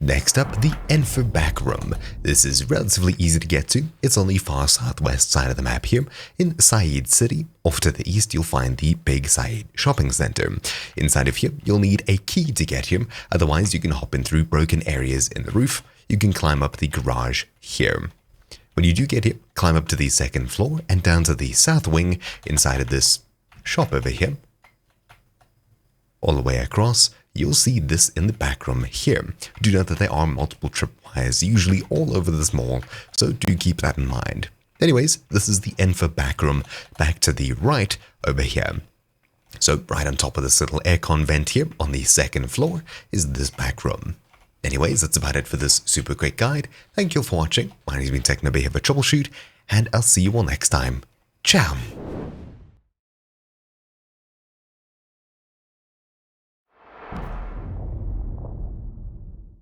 Next up, the Enfer Back Room. This is relatively easy to get to. It's on the far southwest side of the map here. In Said City, off to the east, you'll find the Big Said Shopping Center. Inside of here, you'll need a key to get here. Otherwise, you can hop in through broken areas in the roof. You can climb up the garage here. When you do get here, climb up to the second floor and down to the south wing inside of this shop over here. All the way across, you'll see this in the back room here. Do note that there are multiple tripwires usually all over this mall, so do keep that in mind. Anyways, this is the Enfer Back Room back to the right over here. So right on top of this little aircon vent here on the second floor is this back room. Anyways, that's about it for this super quick guide. Thank you all for watching. My name's been Techno Behavior Troubleshoot, and I'll see you all next time. Ciao!